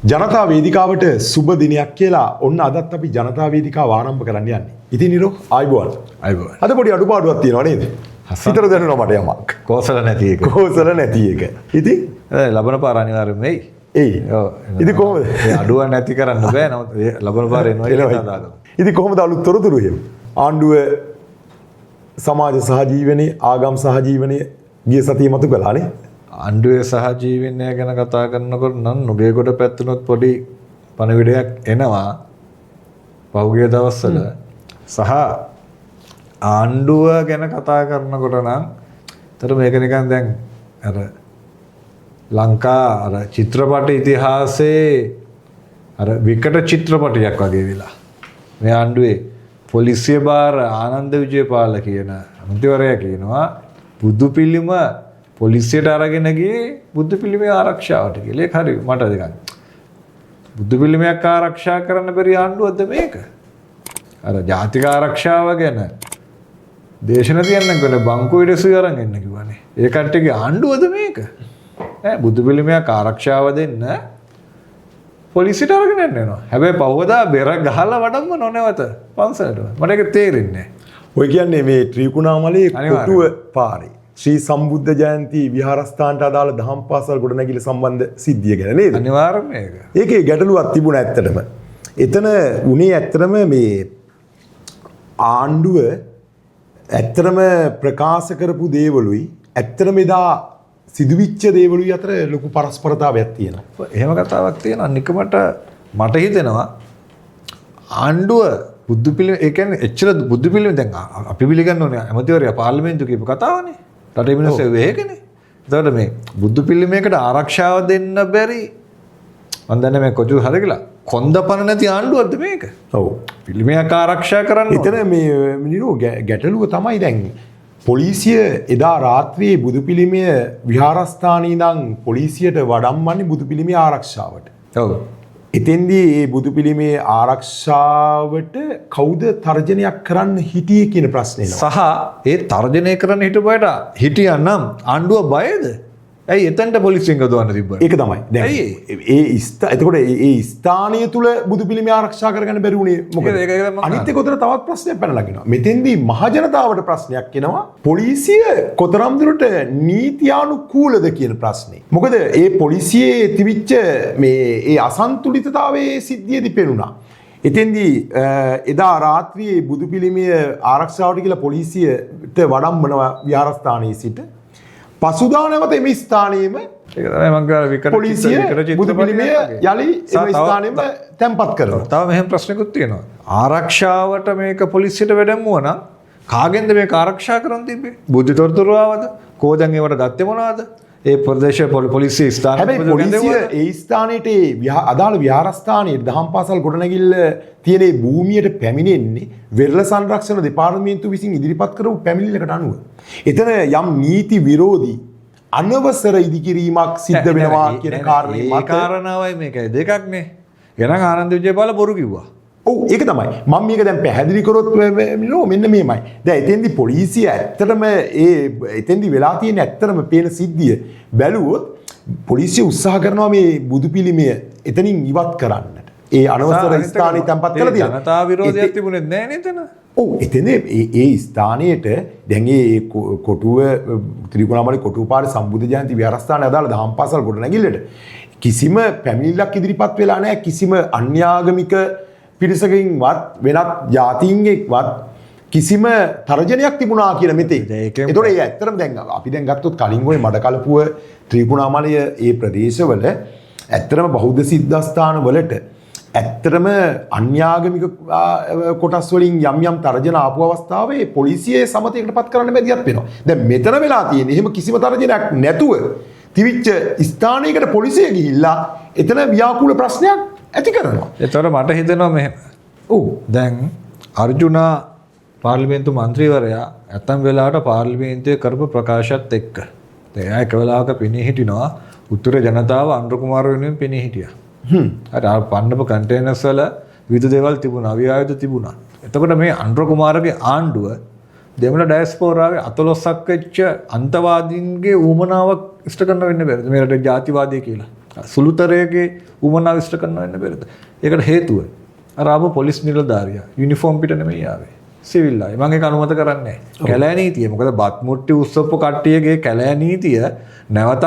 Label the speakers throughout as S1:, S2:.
S1: ජනතා වේදිකාවට සුබ දිනයක් කියලා ඔන්න අදත් අපි ජනතා වේදිකාව ආරම්භ කරන්න යන්නේ. ඉතින් නිරෝ ආයිබෝල්.
S2: ආයිබෝල්.
S1: අද පොඩි අඩුපාඩුවක් තියෙනවා නේද? හිතට දැනෙනවා මට යමක්.
S2: කෝසල නැති එක.
S1: කෝසල නැති එක. ඉතින්
S2: ලබන පාර අනිවාර්යෙන්ම එයි.
S1: එයි. ඔව්. ඉතින් කොහොමද?
S2: ඒ අඩුව නැති කරන්න බෑ. නමුත් ලබන පාර එනවා කියලා දාගමු.
S1: ඉතින් කොහොමද අලුත් තොරතුරු එහෙම? ආණ්ඩුව සමාජ සහජීවනයේ ආගම් සහජීවනයේ ගිය සතියේ මතු කළානේ.
S2: ආණ්ඩුවේ සහජීවනය ගැන කතා කරනකොට නම් නුගේගොඩ පැත්තනොත් පොඩි පණවිඩයක් එනවා පහුගිය දවස්වල සහ ආණ්ඩුව ගැන කතා කරනකොට නම් තර මේක නිකන් දැන් අර ලංකා අර චිත්‍රපට ඉතිහාසයේ අර විකට චිත්‍රපටයක් වගේ වෙලා මේ ආණ්ඩුවේ පොලිසිය බාර ආනන්ද විජේපාල කියන අමාත්‍යවරයා කියනවා බුදු පිළිම පොලිසියට අරගෙන ගියේ බුදු පිළිමේ ආරක්ෂාවට කියලා. ඒක හරි මට දෙකක්. බුදු පිළිමයක් ආරක්ෂා කරන්න බැරි ආණ්ඩුවක්ද මේක? අර ජාතික ආරක්ෂාව ගැන දේශන තියන්න ගොඩ බංකු ඉඩසු අරන් එන්න කිව්වනේ. ඒ කට්ටියගේ ආණ්ඩුවද මේක? ඈ බුදු පිළිමයක් ආරක්ෂාව දෙන්න පොලිසියට අරගෙන යනවා. හැබැයි පහවදා බෙර ගහලා වඩම්ම නොනවත පන්සලට. මට ඒක තේරෙන්නේ නැහැ.
S1: ඔය කියන්නේ මේ ත්‍රිකුණාමලයේ කොටුව පාරේ ශ්‍රී සම්බුද්ධ ජයන්ති විහාරස්ථානට අදාළ දහම් පාසල් ගොඩනැගිලි සම්බන්ධ සිද්ධිය ගැන නේද?
S2: අනිවාර්යයෙන්ම ඒක.
S1: ඒකේ ගැටලුවක් තිබුණා ඇත්තටම. එතන උනේ ඇත්තටම මේ ආණ්ඩුව ඇත්තටම ප්‍රකාශ කරපු දේවලුයි ඇත්තටම එදා සිදුවිච්ච දේවලුයි අතර ලොකු පරස්පරතාවයක් තියෙනවා.
S2: එහෙම කතාවක් තියෙනවා. නිකමට මට හිතෙනවා ආණ්ඩුව බුදු පිළිම ඒ කියන්නේ එච්චර බුදු පිළිම දැන් අපි පිළිගන්න ඕනේ ඇමතිවරයා පාර්ලිමේන්තුව කියපු කතාවනේ. රටේ මිනිස්සු වෙහෙකනේ. එතකොට මේ බුදු පිළිමයකට ආරක්ෂාව දෙන්න බැරි මම දන්නේ මේ කොචු හරි කියලා කොන්දපණ නැති ආණ්ඩුවක්ද මේක?
S1: ඔව්.
S2: පිළිමයක් ආරක්ෂා කරන්න.
S1: එතන මේ නිරෝ ගැටලුව තමයි දැන් පොලිසිය එදා රාත්‍රියේ බුදු පිළිමය විහාරස්ථානයේ ඉඳන් පොලිසියට වඩම්මන්නේ බුදු පිළිමේ ආරක්ෂාවට.
S2: ඔව්.
S1: එතෙන්දී මේ බුදු පිළිමේ ආරක්ෂාවට කවුද තර්ජනයක් කරන්න හිටියේ කියන ප්‍රශ්නේ එනවා.
S2: සහ ඒ තර්ජනය කරන්න හිටපුවාට හිටියා නම් ආණ්ඩුව බයද? ඇයි එතනට පොලිසියෙන් ගොඩවන්න තිබ්බා?
S1: ඒක තමයි. දැන් එතකොට ඒ ස්ථානීය තුල බුදු පිළිමය ආරක්ෂා කරගන්න බැරි වුණේ මොකද? අනිත් එක උතර තවත් ප්‍රශ්නයක් පැනලා ගිනවා. මෙතෙන්දී මහජනතාවට ප්‍රශ්නයක් එනවා. පොලිසිය කොතරම් දුරට නීතියානුකූලද කියන ප්‍රශ්නේ. මොකද ඒ පොලිසියේ තිබිච්ච මේ ඒ අසන්තුලිතතාවයේ සිද්ධියේදී පෙනුණා. එතෙන්දී එදා රාත්‍රියේ බුදු පිළිමය ආරක්ෂාවට කියලා පොලිසියට වඩම්මනවා විහාරස්ථානයේ සිට පසුදා නැවත එම ස්ථානයේම
S2: ඒක තමයි මම ගාලා විකට
S1: පොලිසිය බුදු පිළිමය යලි එම ස්ථානයේම තැන්පත් කරනවා.
S2: තව මෙහෙම ප්‍රශ්නකුත් තියෙනවා. ආරක්ෂාවට මේක පොලිසියට වැඩමුවා නම් කාගෙන්ද මේක ආරක්ෂා කරන් තිබ්බේ? බුද්ධ තොරතුරු ආවද? කෝදන් ඒවට ගත්තේ මොනවද? ඒ ප්‍රදේශ පොලිසිය ස්ථාන
S1: හැබැයි පොලිසිය ඒ ස්ථානයේ අදාළ විහාරස්ථානයේ දහම් පාසල් ගොඩනැගිල්ල තියෙන ඒ භූමියට පැමිණෙන්නේ වෙරළ සංරක්ෂණ දෙපාර්තමේන්තුව විසින් ඉදිරිපත් කරපු පැමිණිල්ලකට අනුව. එතන යම් නීති විරෝධී අනවසර ඉදිකිරීමක් සිද්ධ වෙනවා කියන කාරණේ මත
S2: ඒ කාරණාවයි මේකයි දෙකක්නේ. එහෙනම් ආනන්ද විජේපාල බොරු කිව්වා.
S1: ඔව් ඒක තමයි. මම මේක දැන් පැහැදිලි කරොත් මෙන්න මේමයි. දැන් එතෙන්දී පොලිසිය ඇත්තටම එතෙන්දී වෙලා තියෙන ඇත්තටම පේන සිද්ධිය බැලුවොත් පොලිසිය උත්සාහ කරනවා මේ බුදු පිළිමය එතනින් ඉවත් කරන්නට. ඒ අනවසර ස්ථානයේ තැන්පත් කරලා තියෙනවා.
S2: ජනතා විරෝධයක් තිබුණේ නැහැ නේද එතන?
S1: ඔව් එතන ඒ ස්ථානයේට දැන් ඒ කොටුව ත්‍රිකුණාමලී කොටුව පාරේ සම්බුද්ධ ජයන්ති විහාරස්ථානයේ අදාළ දහම් පාසල් ගොඩනැගිල්ලට කිසිම පැමිණිල්ලක් ඉදිරිපත් වෙලා නැහැ. කිසිම අන්‍යාගමික පිරිසකින්වත් වෙනත් ජාතීන්ගෙක්වත් කිසිම තර්ජනයක් තිබුණා කියලා මෙතේ. ඒතකොට ඒ ඇත්තටම දැන් අපි දැන් ගත්තොත් කලින් ওই මඩකලපුව ත්‍රිකුණාමලය ඒ ප්‍රදේශවල ඇත්තටම බෞද්ධ සිද්ධාස්ථාන වලට ඇත්තටම අන්‍යාගමික කොටස් වලින් යම් යම් තර්ජන ආපු අවස්ථාවේ පොලිසියේ සමතයකටපත් කරන්න බැදියක් වෙනවා. දැන් මෙතන වෙලා තියෙන්නේ එහෙම කිසිම තර්ජනයක් නැතුව තිවිච්ච ස්ථානයකට පොලිසිය ගිහිල්ලා එතන ව්‍යාකූල ප්‍රශ්නයක් ඇති කරනවා.
S2: ඒතකොට මට හිතෙනවා මෙහෙම. ඔව් දැන් අර්ජුනා පාර්ලිමේන්තු මන්ත්‍රීවරයා ඇතම් වෙලාවට පාර්ලිමේන්තුවේ කරපු ප්‍රකාශات එක්ක එයා එක වෙලාවක පෙනී හිටිනවා උතුර ජනතාව අනුර කුමාර වෙනුවෙන් පෙනී හිටියා. අර පන්නප කන්ටේනර්ස් වල විවිධ දේවල් තිබුණා, අවියායුධ තිබුණා. එතකොට මේ අනුර කුමාරගේ ආණ්ඩුව දෙමළ ඩයස්පෝරාවේ අතලොස්සක් වෙච්ච අන්තවාදීන්ගේ ඌමනාවක් ඉෂ්ට කරන්න වෙන්න බැරිද මේ රටේ ජාතිවාදී කියලා? සුළුතරයගේ උමනා විශ්ල කරන්න වෙන්න බැරිද? ඒකට හේතුව අර ආපු පොලිස් නිලධාරියා යුනිෆෝම් පිට නෙමෙයි ආවේ. සිවිල් ආවේ. මම ඒක අනුමත කරන්නේ නැහැ. කැලෑ නීතිය. මොකද බත් මුට්ටි උස්සප්පු කට්ටියගේ කැලෑ නීතිය නැවතත්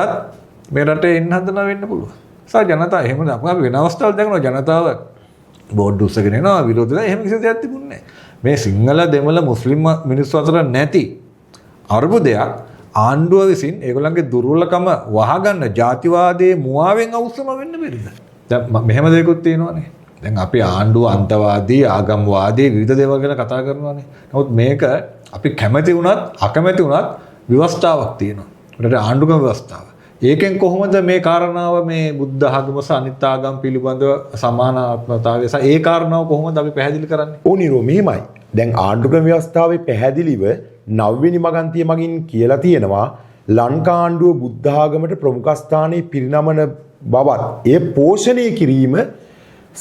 S2: මේ රටේ එන්න හදනවා වෙන්න පුළුවන්. ජනතාව එහෙම අපි වෙන අවස්ථාවල් දැකනවා ජනතාව බෝඩ් උස්සගෙන එනවා විරෝධතා එහෙම කිසි දෙයක් තිබුණේ නැහැ. මේ සිංහල දෙමළ මුස්ලිම් මිනිස්සු අතර නැති අර්බුදයක් ආණ්ඩුව විසින් ඒගොල්ලන්ගේ දුර්වලකම වහගන්න ජාතිවාදයේ මුවාවෙන් අවුස්සම වෙන්න බැරිද? දැන් මෙහෙම දෙයක්ත් තියෙනවානේ. දැන් අපි ආණ්ඩුව අන්තවාදී ආගම්වාදී විවිධ දේවල් ගැන කතා කරනවානේ. නමුත් මේක අපි කැමති වුණත් අකමැති වුණත් ව්‍යවස්ථාවක් තියෙනවා. ඒකට ආණ්ඩුකම ව්‍යවස්ථාව. ඒකෙන් කොහොමද මේ කාරණාව මේ බුද්ධ ආගම සහ අනිත් ආගම් පිළිබඳව සමානාත්මතාවය සහ ඒ කාරණාව කොහොමද අපි පැහැදිලි කරන්නේ?
S1: ඕනිරෝ මෙහෙමයි. දැන් ආණ්ඩුක්‍රම ව්‍යවස්ථාවේ පැහැදිලිව 9 වෙනි මගන්තිය මගින් කියලා තියෙනවා ලංකා ආණ්ඩුව බුද්ධ ආගමට ප්‍රමුඛ ස්ථානයේ පිරිනමන බවත් ඒ පෝෂණය කිරීම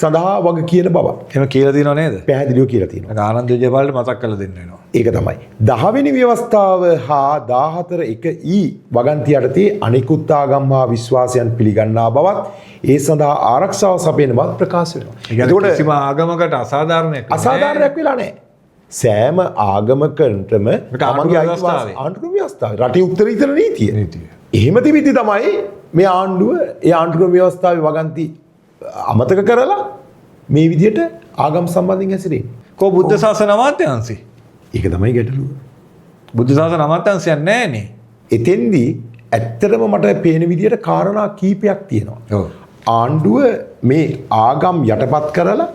S1: සඳහා වග කියන බව.
S2: එහෙම කියලා තියෙනව නේද? පැහැදිලිව
S1: කියලා තියෙනවා.
S2: ඒක ආනන්ද විජේපාලට මතක් කරලා දෙන්න වෙනවා.
S1: ඒක තමයි. 10 වෙනි ව්‍යවස්ථාව හා 14(1) වගන්ති යටතේ අනිකුත් ආගම් හා විශ්වාසයන් පිළිගන්නා බවත් ඒ සඳහා ආරක්ෂාව සපයන බව ප්‍රකාශ වෙනවා.
S2: ඒකට කිසිම ආගමකට අසාධාරණයක්
S1: වෙලා නැහැ. සෑම ආගමකටම තමන්ගේ ආණ්ඩුක්‍රම ව්‍යවස්ථාව රටේ උත්තරීතර නීතිය. එහෙම තිබිද්දි තමයි මේ ආණ්ඩුව ඒ ආණ්ඩුක්‍රම ව්‍යවස්ථාවේ වගන්ති අමතක කරලා මේ විදිහට ආගම් සම්බන්ධයෙන් හැසිරෙන්නේ.
S2: කො බුද්ධ ශාසන අමාත්‍යාංශي?
S1: ඒක තමයි ගැටලුව.
S2: බුද්ධ ශාසන අමාත්‍යාංශයක් නැහැනේ.
S1: එතෙන්දී ඇත්තටම මට පේන විදිහට කාරණා කීපයක් තියෙනවා.
S2: ඔව්.
S1: ආණ්ඩුව මේ ආගම් යටපත් කරලා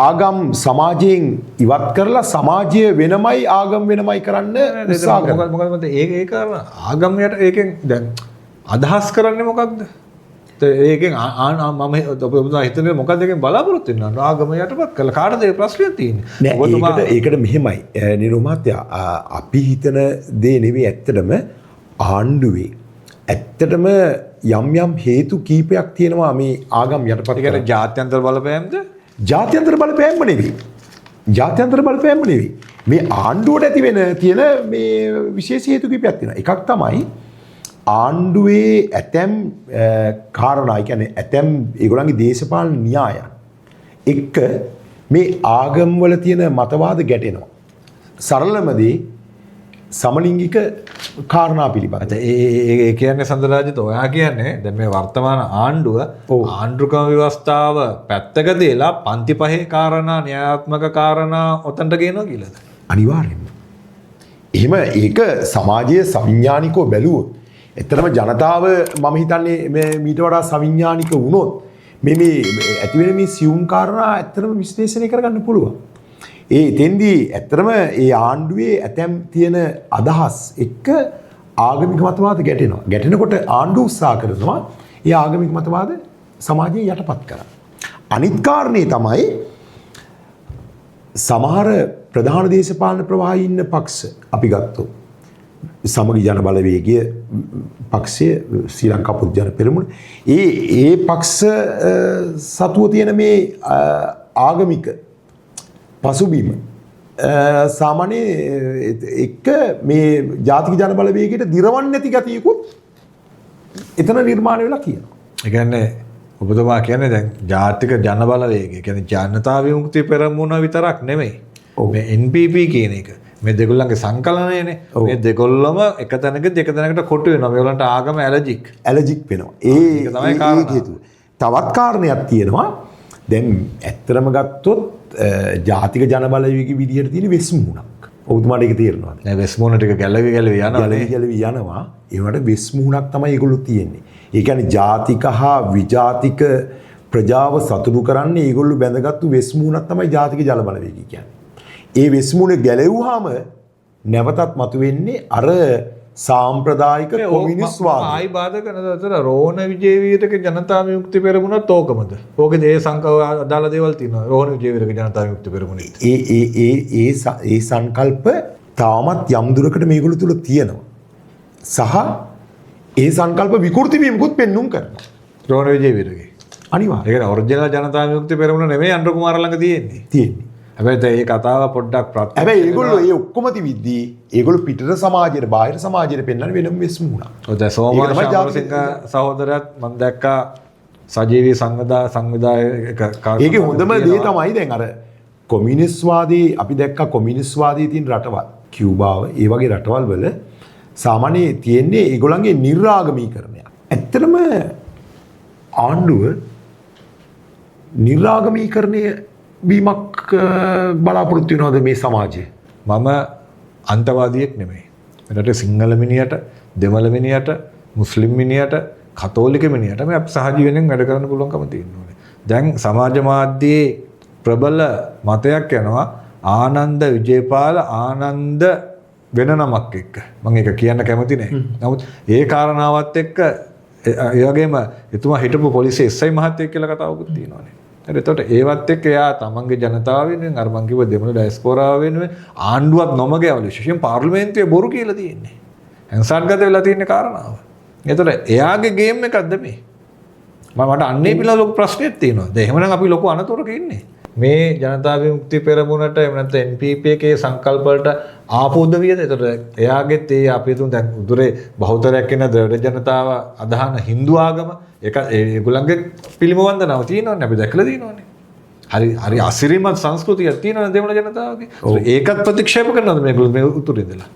S1: ආගම් සමාජයෙන් ඉවත් කරලා සමාජය වෙනමයි ආගම් වෙනමයි කරන්න උත්සාහ කරනවා.
S2: මොකද ඒක ආගම් යට ඒකෙන් දැන් අදහස් කරන්නේ මොකක්ද? ඒකෙන් මම ඔබතුමා හිතන්නේ මොකක්ද ඒකෙන් බලාපොරොත්තු වෙනවා? ආගම යටපත් කළා කාටද ඒ ප්‍රශ්නයක් තියෙන්නේ?
S1: ඔබතුමා ඒකට මෙහෙමයි නිරෝ මහත්තයා අපි හිතන දේ නෙවෙයි ඇත්තටම ආණ්ඩුවේ ඇත්තටම යම් හේතු කීපයක් තියෙනවා මේ ආගම් යටපත් කරන.
S2: ඒකට ජාත්‍යන්තර බලපෑම්ද?
S1: ජාත්‍යන්තර බලපෑම්ම නෙවෙයි. ජාත්‍යන්තර බලපෑම්ම නෙවෙයි. මේ ආණ්ඩුවට ඇති වෙන තියෙන මේ විශේෂ හේතු කීපයක් තියෙනවා. එකක් තමයි ආණ්ඩුවේ ඇතැම් කාරණා, ඒ කියන්නේ ඇතැම් ඒගොල්ලන්ගේ දේශපාලන න්‍යායන් එක්ක මේ ආගම්වල තියෙන මතවාද ගැටෙනවා. සරලම දේ සමලිංගික කාරණා පිළිබඳ.
S2: ඒ කියන්නේ සඳරාජිත ඔයා කියන්නේ දැන් මේ වර්තමාන ආණ්ඩුව ආණ්ඩුක්‍රම ව්‍යවස්ථාව පැත්තක දාලා පන්ති පහේ කාරණා න්‍යායාත්මක කාරණා ඔතනට ගේනවා කියලාද?
S1: අනිවාර්යෙන්ම. එහෙම ඒක සමාජයේ සවිඥානිකව බැලුවොත් එතරම් ජනතාව මම හිතන්නේ මීට වඩා සවිඥානික වුණොත් මේ ඇති වෙන මේ සියුම් කාරණා ඇත්තටම විශ්ලේෂණය කරගන්න පුළුවන්. එතෙන්දී ඇත්තටම ඒ ආණ්ඩුවේ ඇතැම් තියෙන අදහස් එක්ක ආගමික මතවාද ගැටෙනවා. ගැටෙනකොට ආණ්ඩුව උත්සාහ කරනවා ඒ ආගමික මතවාද සමාජයේ යටපත් කරන්න. අනිත් කාරණේ තමයි සමහර ප්‍රධාන දේශපාලන ප්‍රවාහයේ ඉන්න පක්ෂ අපි ගත්තොත් සමගි ජන බලවේගය පක්ෂය ශ්‍රී ලංකා පොදු ජන පෙරමුණ ඒ පක්ෂ සතුව තියෙන මේ ආගමික පසුබිම සාමාන්‍ය එක්ක මේ ජාතික ජන බලවේගයට දිරවන්නේ නැති ගතියකුත් එතන නිර්මාණය වෙලා කියනවා.
S2: ඒ කියන්නේ ඔබතුමා කියන්නේ දැන් ජාතික ජන බලවේගය කියන්නේ ජනතා විමුක්ති පෙරමුණ විතරක් නෙමෙයි. මේ NPP කියන එක මේ දෙගොල්ලන්ගේ සංකලනයනේ. මේ දෙගොල්ලම එක තැනක දෙක තැනකට කොටු වෙනවා. මේගොල්ලන්ට ආගම ඇලර්ජික්
S1: වෙනවා. ඒක තමයි කාරණා. තවත් කාරණයක් තියෙනවා. දැන් ඇත්තටම ගත්තොත් ජාතික ජන බලවේගයේ විදියට තියෙන වෙස්මුණක්. ඔබතුමාට ඒක තේරෙනවද?
S2: නෑ වෙස්මුණ ටික ගැලවි
S1: යනවා. ඒවට වෙස්මුණක් තමයි ඒගොල්ලෝ තියෙන්නේ. ඒ කියන්නේ ජාතික හා විජාතික ප්‍රජාව සතුටු කරන්නේ ඒගොල්ලෝ බැඳගත්තු වෙස්මුණක් තමයි ජාතික ජන බලවේගය කියන්නේ. ඒ වෙස්මුණ ගැලෙව්වහම නැවතත් මතුවෙන්නේ අර සාම්ප්‍රදායික කොමියුනිස්ට් වාදය.
S2: ආයි බාධක නැතර රෝහණ විජේවීරගේ ජනතා විමුක්ති පෙරමුණත් ඕකමද? ඕකේ ඒ අදාළ දේවල් තියෙනවා. රෝහණ විජේවීරගේ ජනතා විමුක්ති පෙරමුණේ.
S1: ඒ සංකල්ප තාමත් යම් දුරකට මේගොල්ලෝ තුල තියෙනවා. සහ ඒ සංකල්ප විකෘති වීමකුත් පෙන්눔 කරනවා.
S2: රෝහණ විජේවීරගේ.
S1: අනිවාර්යයෙන්.
S2: ඒක ඔරිජිනල් ජනතා විමුක්ති පෙරමුණ නෙමෙයි අනුර කුමාර ළඟ තියෙන්නේ. හැබැයි ඒ කතාව පොඩ්ඩක් ප්‍රත්‍යක්ෂ.
S1: හැබැයි ඒගොල්ලෝ ඒ ඔක්කොම තිබිද්දී ඒගොල්ලෝ පිටර සමාජයට බාහිර සමාජයට පෙන්වන්න වෙනම වෙස්මුණා.
S2: ඔය දැන් සෝමා සමරසිංහ සහෝදරයාත් මම දැක්කා සජීවී සංවිධායක
S1: ඒකේ හොඳම දේ තමයි දැන් අර කොමියුනිස්ට්වාදී අපි දැක්කා කොමියුනිස්ට්වාදී තියෙන රටවල් කියුබාව ඒ වගේ රටවල් වල සාමාන්‍ය තියෙන්නේ ඒගොල්ලන්ගේ නිර්ආගමීකරණය. ඇත්තටම ආණ්ඩුව නිර්ආගමීකරණය වීමක් බලාපොරොත්තු වෙනවද මේ සමාජයේ?
S2: මම අන්තවාදියෙක් නෙමෙයි. මෙතට සිංහල මිනිහට, දෙමළ මිනිහට, මුස්ලිම් මිනිහට, කතෝලික මිනිහට මේ අපි සහජීවයෙන් වැඩ කරන්න පුළුවන්කම තියෙනවා. දැන් සමාජ මාධ්‍යයේ ප්‍රබල මතයක් යනවා ආනන්ද විජේපාල ආනන්ද වෙන නමක් එක්ක. මම ඒක කියන්න කැමති නෑ. නමුත් ඒ කාරණාවත් එක්ක ඒ වගේම එතුමා හිටපු පොලිසිය SI මහත්තයෙක් කියලා කතාවකුත් තියෙනවානේ. හරි එතකොට ඒවත් එක්ක එයා තමන්ගේ ජනතාව වෙනුවෙන් අර මං කිව්ව දෙමළ ඩයස්පෝරාව වෙනුවෙන් ආණ්ඩුවක් නොමග යවල විශේෂයෙන් පාර්ලිමේන්තුවේ බොරු කියලා තියෙන්නේ. හිංසාත්ගත වෙලා තියෙන කාරණාව. එතකොට එයාගේ ගේම් එකක්ද මේ? මට අන්නේ පිළිබඳ ලොකු ප්‍රශ්නයක් තියෙනවා. දැන් එහෙමනම් අපි ලොකු අනතුරක ඉන්නේ. මේ ජනතා විමුක්ති පෙරමුණට එහෙම නැත්නම් NPP එකේ සංකල්ප වලට ආපෝද වියද? එතකොට එයාගෙත් ඒ අපි තුන් දැන් උදුරේ බහුතරයක් ඉන්න ද්‍රවිඩ ජනතාව අදහන Hindu ආගම ඒක ඒගොල්ලන්ගේ පිළිමවන්දනාව තියෙනවනේ අපි දැකලා තියෙනවනේ. හරි අසිරිමත් සංස්කෘතියක් තියෙනවනේ දෙමළ ජනතාවගේ. ඒකත් ප්‍රතික්ෂේප කරනවද මේගොල්ලෝ මේ උතුරේ ඉඳලා?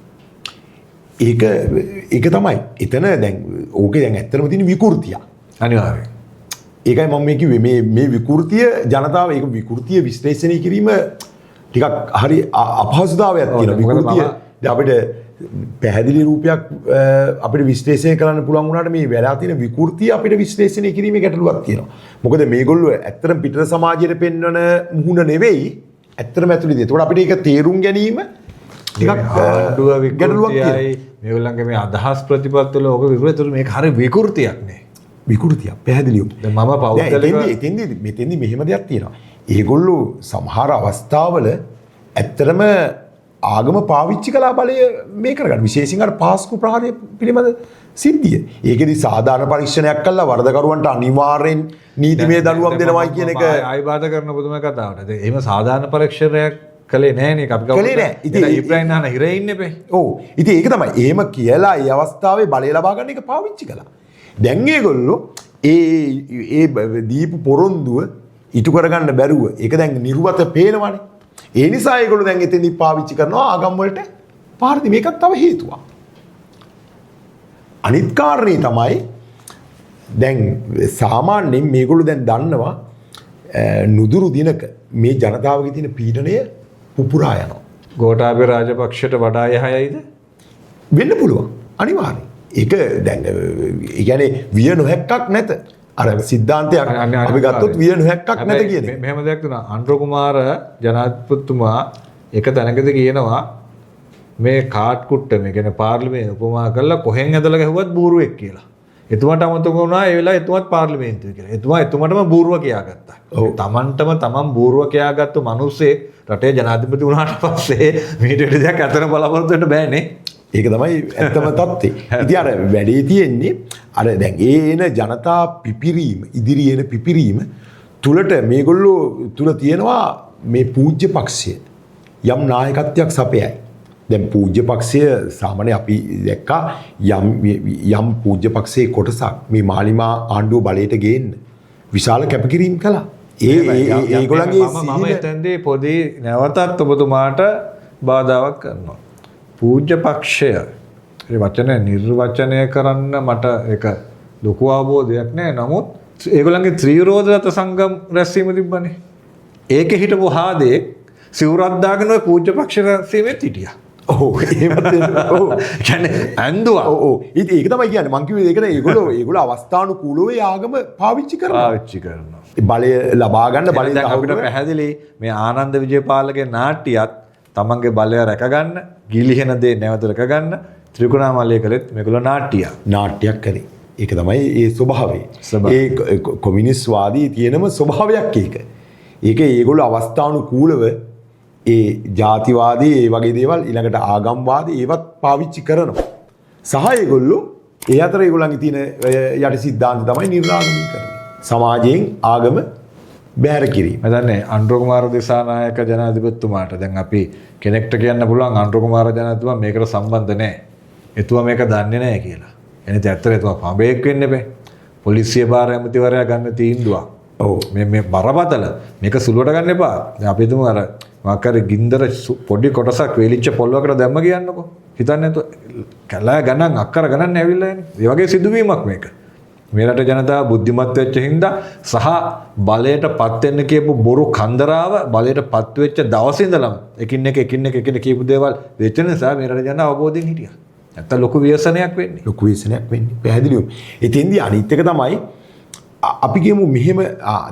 S2: ඒක තමයි. එතන දැන් ඕකේ දැන් ඇත්තටම තියෙන විකෘතිය. අනිවාර්යයෙන්. ඒකයි මම මේ කිව්වේ මේ විකෘතිය ජනතාව ඒක විකෘතිය විශ්ලේෂණය කිරීම ටිකක් හරි අපහසුතාවයක් තියෙනවා. විකෘතිය දැන් අපිට පැහැදිලි රූපයක් අපිට විශ්ලේෂණය කරන්න පුළුවන් වුණාට මේ වෙලා තියෙන විකෘතිය අපිට විශ්ලේෂණය කිරීමේ ගැටලුවක් තියෙනවා. මොකද මේගොල්ලෝ ඇත්තටම පිටර සමාජයට පෙන්වන මුහුණ නෙවෙයි ඇත්තටම ඇතුළේදී. ඒකට අපිට ඒක තේරුම් ගැනීම ටිකක් ගැටලුවක් තියෙනවා. මේගොල්ලන්ගේ මේ අදහස් ප්‍රතිපත්තිවල ඔක විකෘතිය මේක හරි විකෘතියක් නේ. විකෘතියක් පැහැදිලිව. දැන් මම පෞද්ගලිකව මෙතෙන්දි මෙහෙම දෙයක් තියෙනවා. ඒගොල්ලෝ සමහර අවස්ථාවල ඇත්තටම ආගම පාවිච්චි කළා බලය මේ කරගන්න. විශේෂයෙන් අර පාස්කු ප්‍රහාරය පිළිබඳ සිද්ධිය. ඒකෙදි සාධාරණ පරීක්ෂණයක් කළා වරදකරුවන්ට අනිවාර්යෙන් නීතිමය දඬුවම් දෙනවයි කියන එක ආයි බාධා කරන පුදුම කතාවට. දැන් එහෙම සාධාරණ පරීක්ෂණයක් කළේ නෑනේ අපි
S1: කළේ නෑ.
S2: ඉතින් ඉබ්‍රාහිම් නාන හිරේ ඉන්නේ බේ.
S1: ඔව්. ඉතින් ඒක තමයි. එහෙම කියලා ඒ අවස්ථාවේ බලය ලබා ගන්න එක පාවිච්චි කළා. දැන් ඒගොල්ලෝ ඒ දීපු පොරොන්දුව ඉටු කරගන්න බැරුව ඒක දැන් නිර්වත පේනවනේ. ඒ නිසා ඒගොල්ලෝ දැන් එතෙන්දි පාවිච්චි කරනවා ආගම් වලට පාරදී මේකත් තව හේතුවක්. අනිත් කාරණේ තමයි දැන් සාමාන්‍යයෙන් මේගොල්ලෝ දැන් දන්නවා නුදුරු දිනක මේ ජනතාවගේ තියෙන පීඩනය පුපුරා යනවා.
S2: ගෝඨාභය රාජපක්ෂට වඩා යහයයිද?
S1: වෙන්න පුළුවන්. අනිවාර්යයෙන්. ඒක දැන් ඒ කියන්නේ විය නොහැක්කක් නැත. අර සිද්ධාන්තයක් අපි ගත්තොත් විය නොහැක්කක් නැත කියන එක.
S2: මෙහෙම දෙයක් තුනා අනුර කුමාර ජනාධිපතිතුමා එක තැනකදී කියනවා මේ කාට් කුට්ට මේ කියන්නේ පාර්ලිමේන්තුව උපමා කරලා කොහෙන් ඇදලා ගැහුවත් බූරුවෙක් කියලා. එතුමාට අමතක වුණා ඒ වෙලාවේ එතුමාත් පාර්ලිමේන්තුවේ කියලා. එතුමාටම බූරුව කියාගත්තා. තමන්ටම තමන් බූරුව කියාගත්තු මිනිස්සෙක් රටේ ජනාධිපති වුණාට පස්සේ මේට දෙයක් අතර බලාපොරොත්තු වෙන්න බෑනේ. ඒක තමයි ඇත්තම තත්ත්වය. ඉතින් අර වැඩේ තියෙන්නේ අර දැන් එන ජනතා පිපිරීම ඉදිරි එන පිපිරීම තුලට මේගොල්ලෝ තුල තියෙනවා මේ පූජ්‍ය පක්ෂය යම් නායකත්වයක් සපයයි. දැන් පූජ්‍ය පක්ෂය සාමාන්‍ය අපි දැක්කා යම් පූජ්‍ය පක්ෂයේ කොටසක් මේ මාලිමා ආණ්ඩුව බලයට ගේන්න විශාල කැපකිරීම කළා. ඒගොල්ලන්ගේ මම එතෙන්දී පොඩි නැවතත් ඔබතුමාට බාධාවක් කරනවා. පූජ්‍ය පක්ෂය වචනය නිර්වචනය කරන්න මට ඒක ලොකු අවබෝධයක් නෑ. නමුත් ඒගොල්ලන්ගේ ත්‍රිවිධ සංගම් රැස්වීම තිබ්බනේ. ඒකේ හිටපු හාදේ සිවුරක් දාගෙන ඔය පූජ්‍ය පක්ෂ රැස්වීමෙත් හිටියා. ඔව් එහෙමත් ඔව් කියන්නේ ඇඳුවා. ඔව් ඉතින් ඒක තමයි කියන්නේ මං කිව්වේ ඒකට ඒගොල්ලෝ අවස්ථානුකූලව ආගම පාවිච්චි කරනවා. බලය ලබා ගන්න බලය දැන් අපිට පැහැදිලි මේ ආනන්ද විජේපාලගේ නාට්‍යයත් තමන්ගේ බලය රැකගන්න ගිලිහෙන දේ නැවත රැකගන්න ත්‍රිකුණාමලයේ කළෙත් මේගොල්ලෝ නාට්‍යයක් කරේ. ඒක තමයි ඒ ස්වභාවය. ඒ කොමියුනිස්ට්වාදී තියෙනම ස්වභාවයක් ඒක. ඒක ඒගොල්ලෝ අවස්ථානුකූලව ඒ ජාතිවාදී ඒ වගේ දේවල් ඊළඟට ආගම්වාදී ඒවත් පාවිච්චි කරනවා. සහ ඒගොල්ලෝ ඒ අතර ඒගොල්ලන්ගේ තියෙන යටි සිද්ධාන්ත තමයි නිර්ආගමීකරණය. සමාජයෙන් ආගම බැහැර කිරීම. මම දන්නේ අනුර කුමාර දිසානායක ජනාධිපතිතුමාට දැන් අපි කෙනෙක්ට කියන්න පුළුවන් අනුර කුමාර ජනාධිපතිතුමා මේකට සම්බන්ධ නැහැ. එතුමා මේක දන්නේ නැහැ කියලා. එනිත් ඇත්තට එතුමා පඹේක් වෙන්න බෑ. පොලිසිය භාර ඇමතිවරයා ගන්න තීන්දුවක්.
S1: ඔව්.
S2: මේ බරපතල මේක සුළුවට ගන්න එපා. දැන් අපි හිතමු අර මොකක් හරි ගින්දර පොඩි කොටසක් වේලිච්ච පොල්වකට දැම්ම කියන්නකෝ. හිතන්නේ නැතුව කැලෑ ගණන් අක්කර ගණන් ඇවිල්ලා යන්නේ. ඒ වගේ සිදුවීමක් මේක. මේ රට ජනතාව බුද්ධිමත් වෙච්ච හින්දා සහ බලයට පත් වෙන්න කියපු බොරු කන්දරාව බලයට පත් වෙච්ච දවසේ ඉඳලම එකින් එක කියපු දේවල් වෙච්ච නිසා මේ රට ජනතාව අවබෝධයෙන් හිටියා. නැත්තම් ලොකු ව්‍යසනයක් වෙන්නේ.
S1: ලොකු ව්‍යසනයක් වෙන්නේ. පැහැදිලිවම. ඉතින්දී අනිත් එක තමයි අපි කියමු මෙහෙම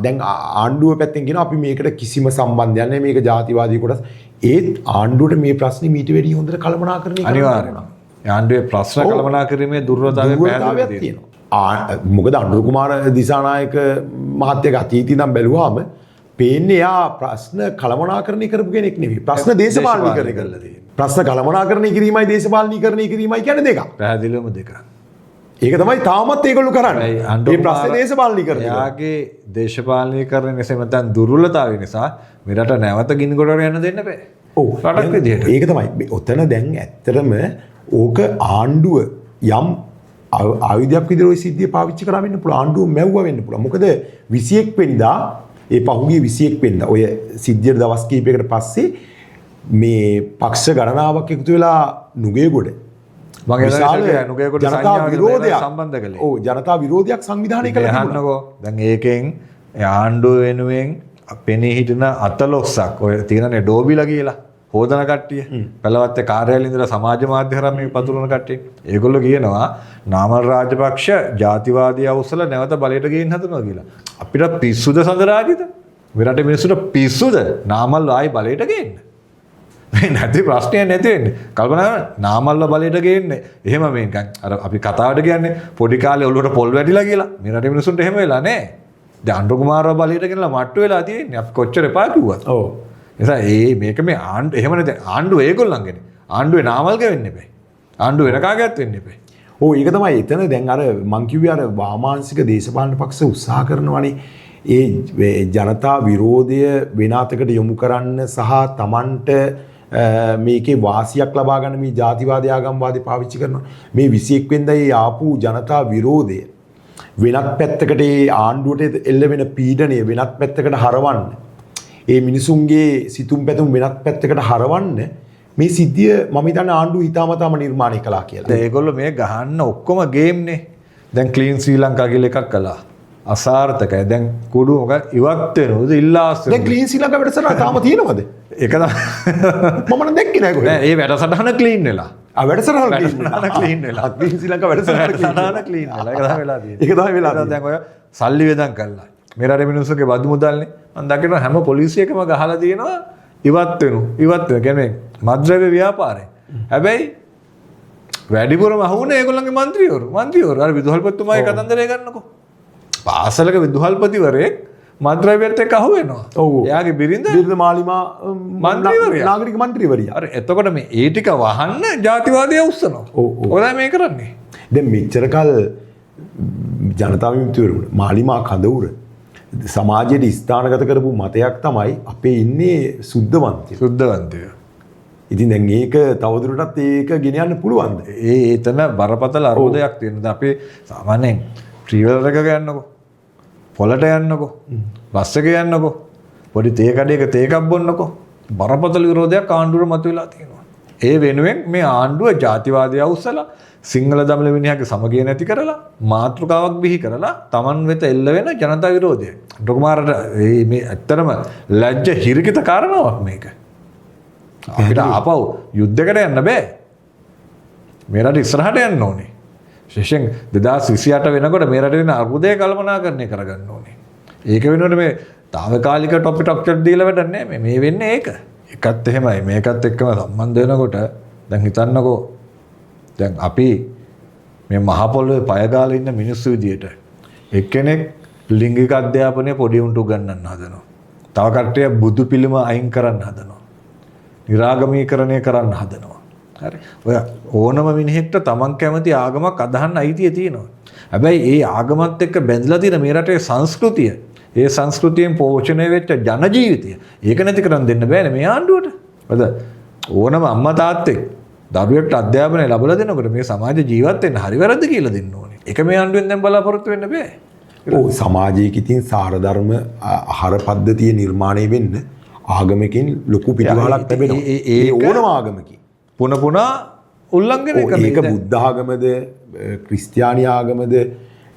S1: දැන් ආණ්ඩුව පැත්තෙන් කියනවා අපි මේකට කිසිම සම්බන්ධයක් නැහැ මේක ජාතිවාදී කොටස්. ඒත් ආණ්ඩුවට මේ ප්‍රශ්නේ මීට වැඩිය හොඳට කළමනාකරණය කරන්න
S2: අනිවාර්යයෙන්ම. ආණ්ඩුවේ ප්‍රශ්න කළමනාකරීමේ දුර්වලතාවය පැහැදිලිව තියෙනවා.
S1: මොකද අනුර කුමාර දිසානායක මහත්තයාගේ අතීතය ඉඳන් බැලුවාම පේන්නේ එයා ප්‍රශ්න කළමනාකරණය කරපු කෙනෙක් නෙවෙයි. ප්‍රශ්න දේශපාලනීකරණය කරලා තියෙනවා. ප්‍රශ්න කළමනාකරණය කිරීමයි දේශපාලනීකරණය කිරීමයි කියන්නේ දෙකක්.
S2: පැහැදිලිවම දෙකක්.
S1: ඒක තමයි තාමත් ඒගොල්ලෝ කරන්නේ. මේ ප්‍රශ්න දේශපාලනීකරණය.
S2: එයාගේ දේශපාලනීකරණය නිසා නැත්නම් දුර්වලතාවය නිසා මේ රට නැවත ගිනිගොඩට යන්න දෙන්න බෑ.
S1: ඔව්.
S2: රටක් විදියට.
S1: ඒක තමයි. ඔතන දැන් ඇත්තටම ඕක ආණ්ඩුව යම් ආයුධයක් විදිහට ওই සිද්ධිය පාවිච්චි කරා වෙන්න පුළුවන්. ආණ්ඩුව මැව්වා වෙන්න පුළුවන්. මොකද 21 වෙනිදා ඒ පහුගිය 21 වෙනිදා ඔය සිද්ධියට දවස් කිහිපයකට පස්සේ මේ පක්ෂ ගණනාවක් එකතු වෙලා නුගේගොඩ ජනතා විරෝධයක්
S2: සම්බන්ධ කළේ.
S1: ඔව් ජනතා විරෝධයක් සංවිධානය කළා
S2: තිබුණා. දැන් ඒකෙන් ආණ්ඩුව වෙනුවෙන් පෙනී හිටින අතලොස්සක් ඔය තියෙනනේ ඩෝබිලා කියලා හොදන කට්ටිය. පළවත්තේ කාර්යාලේ ඉඳලා සමාජ මාධ්‍ය හරහා මේ පතුරවන කට්ටිය. ඒගොල්ලෝ කියනවා නාමල් රාජපක්ෂ ජාතිවාදී අවුස්සල නැවත බලයට ගේන්න හදනවා කියලා. අපිට පිස්සුද සඳරාජිත? මේ රටේ මිනිස්සුන්ට පිස්සුද නාමල් ආයි බලයට ගේන්න? මේ නැති ප්‍රශ්නයක් නැති වෙන්නේ. කල්පනා කරන්න නාමල්ව බලයට ගේන්නේ. එහෙම මේක අර අපි කතාවට කියන්නේ පොඩි කාලේ ඔළුවට පොල් වැටිලා කියලා. මේ රටේ මිනිස්සුන්ට එහෙම වෙලා නැහැ. දැන් අනුර කුමාරව බලයට ගෙනලා මට්ටු වෙලා තියෙන්නේ. අපි කොච්චර එපා කිව්වත්.
S1: ඔව්.
S2: නිසා මේක මේ ආණ්ඩුව එහෙම නැත්නම් ආණ්ඩුව ඒගොල්ලන්ගේනේ. ආණ්ඩුවේ නාමල් වෙන්න එපා. ආණ්ඩුව වෙන කාගේවත් වෙන්න එපා.
S1: ඔව් ඒක තමයි එතන දැන් අර මං කිව්වේ අර වාමාංශික දේශපාලන පක්ෂ උත්සාහ කරනවානේ ඒ ජනතා විරෝධය වෙන අතකට යොමු කරන්න සහ Tamanට මේකේ වාසියක් ලබා ගන්න මේ ජාතිවාදී ආගම්වාදී පාවිච්චි කරනවා. මේ 21 වෙනිදා ඒ ආපු ජනතා විරෝධය වෙනත් පැත්තකට ඒ ආණ්ඩුවට එල්ල වෙන පීඩනය වෙනත් පැත්තකට හරවන්න ඒ මිනිසුන්ගේ සිතුම් පැතුම් වෙනත් පැත්තකට හරවන්න මේ සිද්ධිය මම හිතන්නේ ආණ්ඩුව හිතාමතාම නිර්මාණය කළා කියලා.
S2: දැන් ඒගොල්ලෝ මේ ගහන්න ඔක්කොම ගේම්නේ. දැන් ක්ලීන් ශ්‍රී ලංකා කියලා එකක් කළා. අසාර්ථකයි. දැන් කුඩු මොකක් ඉවත් වෙනවද ඉල්ලාස් වෙනවද?
S1: දැන් ක්ලීන් ශ්‍රී ලංකා වැඩසටහන තාම තියෙනවද?
S2: ඒක තමයි
S1: මම නම් දැක්කේ නෑ කොහෙද.
S2: නෑ ඒ වැඩසටහන ක්ලීන් වෙලා.
S1: වැඩසටහන ක්ලීන් වෙලා. ක්ලීන් ශ්‍රී ලංකා වැඩසටහන
S2: ක්ලීන් වෙලා. ඒක තමයි වෙලා තියෙන්නේ.
S1: ඒක තමයි වෙලා තියෙන්නේ.
S2: දැන් ඔය සල්ලි වෙදම් කළා. මේ රටේ මිනිස්සුගේ බදු මුදල්නේ. මම දකිනවා හැම පොලිසියකම ගහලා තියෙනවා ඉවත් වෙන. කියන්නේ මද්ද්‍රව්‍ය ව්‍යාපාරය. හැබැයි වැඩිපුරම අහුනේ ඒගොල්ලන්ගේ മന്ത്രിවරු. අර විදුහල්පතිතුමාගේ කතන්දරය ගන්නකො. පාසලක විදුහල්පතිවරයෙක් මද්ද්‍රව්‍යත් එක්ක අහු වෙනවා. එයාගේ බිරිඳ
S1: මාලිමා
S2: മന്ത്രിවරයා.
S1: නාගරික മന്ത്രിවරියා.
S2: අර එතකොට මේ ඒ ටික වහන්න ජාතිවාදී අවුස්සනවා. ඔය මේ කරන්නේ.
S1: දැන් මෙච්චර කල් ජනතා විමුක්තිවරු මාලිමා කඳවුර සමාජයට ස්ථානගත කරපු මතයක් තමයි අපේ ඉන්නේ සුද්ධවන්තයෝ. ඉතින් දැන් ඒක තවදුරටත් ඒක ගෙන යන්න පුළුවන්ද?
S2: එතන බරපතල අරෝධයක් තියෙනවා. අපි සාමාන්‍යයෙන් ට්‍රීවලර් එක ගන්නකො. පොලට යන්නකො. බස් එක යන්නකො. පොඩි තේ කඩේක තේ එකක් බොන්නකො. බරපතල විරෝධයක් ආණ්ඩුවට මතුවලා තියෙනවා. ඒ වෙනුවෙන් මේ ආණ්ඩුව ජාතිවාදී අවුස්සලා සිංහල දමළ මිනිහාගේ සමගිය නැති කරලා මාතෘකාවක් බිහි කරලා Taman වෙත එල්ල වෙන ජනතා විරෝධය. ඩොකුමාරට මේ ඇත්තටම ලැජ්ජ හිරිකිත කාරණාවක් මේක. අපිට ආපහු යුද්ධයකට යන්න බෑ. මේ රට ඉස්සරහට යන්න ඕනේ. විශේෂයෙන් 2028 වෙනකොට මේ රටේ වෙන අර්බුදය කළමනාකරණය කරගන්න ඕනේ. ඒක වෙනුවට මේ తాවකාලික ටොපි ටොක්චර් දීලා වැඩක් නෑ. මේ වෙන්නේ ඒක. එකත් එහෙමයි. මේකත් එක්කම සම්බන්ධ වෙනකොට දැන් හිතන්නකෝ දැන් අපි මේ මහ පොළොවේ පය ගාලා ඉන්න මිනිස්සු විදියට එක්කෙනෙක් ලිංගික අධ්‍යාපනය පොඩි උන්ට උගන්වන්න හදනවා. තව කට්ටිය බුදු පිළිම අයින් කරන්න හදනවා. නිරාගමීකරණය කරන්න හදනවා. හරි. ඔය ඕනම මිනිහෙක්ට Taman කැමති ආගමක් අදහන්න අයිතිය තියෙනවා. හැබැයි ඒ ආගමත් එක්ක බැඳලා තියෙන මේ රටේ සංස්කෘතිය, ඒ සංස්කෘතියෙන් පෝෂණය වෙච්ච ජන ජීවිතය, ඒක නැති කරන් දෙන්න බෑනේ මේ ආණ්ඩුවට. මොකද ඕනම අම්මා තාත්තෙක් දරුවෙක්ට අධ්‍යාපනය ලැබලා දෙනකොට මේ සමාජ ජීවත් වෙන්න හරි වැරද්ද කියලා දෙන්න ඕනේ. ඒක මේ ආණ්ඩුවෙන් දැන් බලාපොරොත්තු වෙන්න බෑ.
S1: ඔව් සමාජයක ඉතින් සාරධර්ම ආහාර පද්ධතිය නිර්මාණය වෙන්න ආගමකින් ලොකු පිටුවහලක් ලැබෙනවා. ඒ ඕනම ආගමකින්.
S2: පුන පුනා උල්ලංඝනය කරන
S1: ඒක බුද්ධ ආගමද, ක්‍රිස්තියානි ආගමද,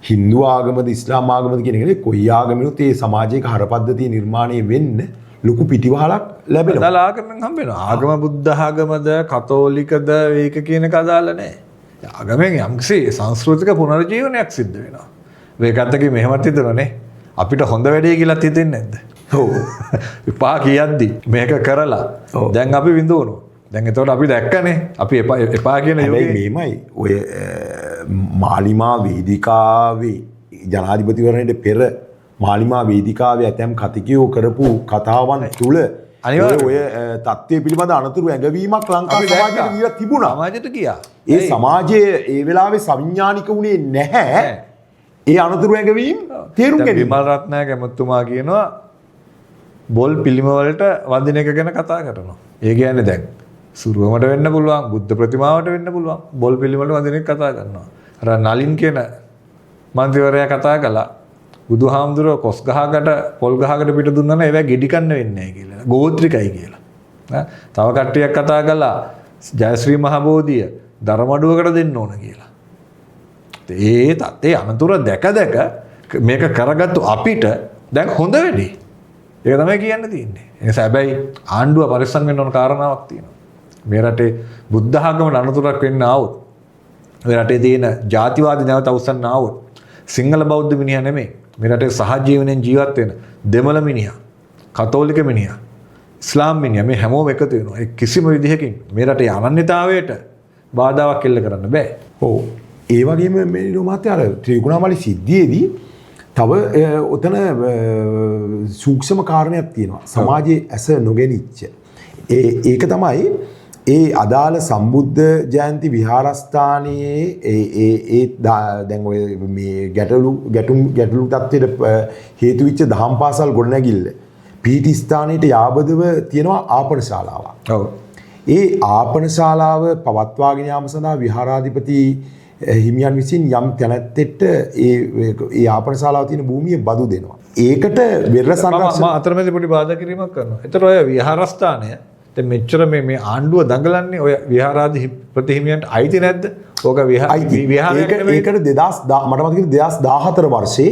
S1: හින්දු ආගමද, ඉස්ලාම් ආගමද කියන එක කොයි ආගමිනුත් ඒ සමාජයක ආහාර පද්ධතිය නිර්මාණය වෙන්න ලොකු පිටිවහලක් ලැබෙනවා.
S2: අදාළ ආගමෙන් හම්බෙනවා. ආගම බුද්ධ ආගමද, කතෝලිකද ඒක කියන එක අදාළ නැහැ. ආගමෙන් යම්කිසි සංස්කෘතික පුනර්ජීවනයක් සිද්ධ වෙනවා. මේකත්තකින් මෙහෙමත් හිතනනේ. අපිට හොඳ වැඩේ කියලාත් හිතෙන්නේ නැද්ද?
S1: ඔව්.
S2: විපා කියද්දි මේක කරලා දැන් අපි විඳවනවා. දැන් එතකොට අපි දැක්කනේ. අපි එපා කියන යෝගේ
S1: මේමයි ඔය මාලිමා වේදිකාවේ ජනාධිපතිවරණයට පෙර මාලිමා වේදිකාවේ ඇතැම් කතිකයෝ කරපු කතාවන් තුළ ඔය තත්ත්වය පිළිබඳ අනතුරු ඇඟවීමක් ලංකා සමාජයට දීලා තිබුණා.
S2: සමාජයට ගියා.
S1: ඒ සමාජයේ ඒ වෙලාවේ සවිඥානික වුණේ නැහැ. ඒ අනතුරු ඇඟවීම් තේරුම් ගැනීම.
S2: විමල් රත්නායක ඇමතුමා කියනවා බොල් පිළිම වලට වඳින එක ගැන කතා කරනවා. ඒ කියන්නේ දැන් සුරුවමට වෙන්න පුළුවන්, බුද්ධ ප්‍රතිමාවට වෙන්න පුළුවන්. බොල් පිළිම වලට වඳින එක කතා කරනවා. අර නලින් කියන මන්ත්‍රීවරයා කතා කළා බුදුහාමුදුරුවෝ කොස් ගහකට පොල් ගහකට පිට දුන්නා නම් ඒවා ගෙඩි කන්න වෙන්නේ නැහැ කියලා. ගෝත්‍රිකයි කියලා. තව කට්ටියක් කතා කළා ජයශ්‍රී මහබෝධිය ධර්මඩුවකට දෙන්න ඕන කියලා. ඒ අනතුර දැක මේක කරගත්තු අපිට දැන් හොඳ වෙන්නේ. ඒක තමයි කියන්න තියෙන්නේ. ඒ නිසා හැබැයි ආණ්ඩුව පරිස්සම් වෙන්න ඕන කාරණාවක් තියෙනවා. මේ රටේ බුද්ධ ආගමට අනතුරක් වෙන්න ආවොත්, මේ රටේ තියෙන ජාතිවාදී නැවත අවසන් ආවොත් සිංහල බෞද්ධ මිනිහා නෙමෙයි. මේ රටේ සහජීවනයෙන් ජීවත් වෙන දෙමළ මිනිහා, කතෝලික මිනිහා, ඉස්ලාම් මිනිහා මේ හැමෝම එකතු වෙනවා. ඒ කිසිම විදිහකින් මේ රටේ අනන්‍යතාවයට බාධාවක් එල්ල කරන්න බෑ.
S1: ඔව්. ඒ වගේම මේ මහත්තයා අර ත්‍රිකුණාමලි සිද්ධියේදී තව ඔතන සූක්ෂම කාරණයක් තියෙනවා. සමාජයේ ඇස නොගෙනිච්ච. ඒක තමයි ඒ අදාළ සම්බුද්ධ ජයන්ති විහාරස්ථානයේ දැන් ඔය මේ ගැටලු තත්ත්වයට හේතු වෙච්ච දහම් පාසල් ගොඩනැගිල්ල පීටි ස්ථානයට යාබදව තියෙනවා ආපන ශාලාවක්.
S2: ඔව්.
S1: ඒ ආපන ශාලාව පවත්වාගෙන යාම සඳහා විහාරාධිපති හිමියන් විසින් යම් තැනැත්තෙට ඒ ආපන ශාලාව තියෙන භූමිය බදු දෙනවා. ඒකට වෙරළ සංරක්ෂණ
S2: අතරමැද පොඩි බාධා කිරීමක් කරනවා. ඒතර ඔය විහාරස්ථානය දැන් මෙච්චර මේ ආණ්ඩුව දඟලන්නේ ඔය විහාරාධිපති හිමියන්ට අයිති නැද්ද? ඕක විහාරයක් නෙමෙයි.
S1: ඒකට 2000 මට මතකයි 2014 වර්ෂයේ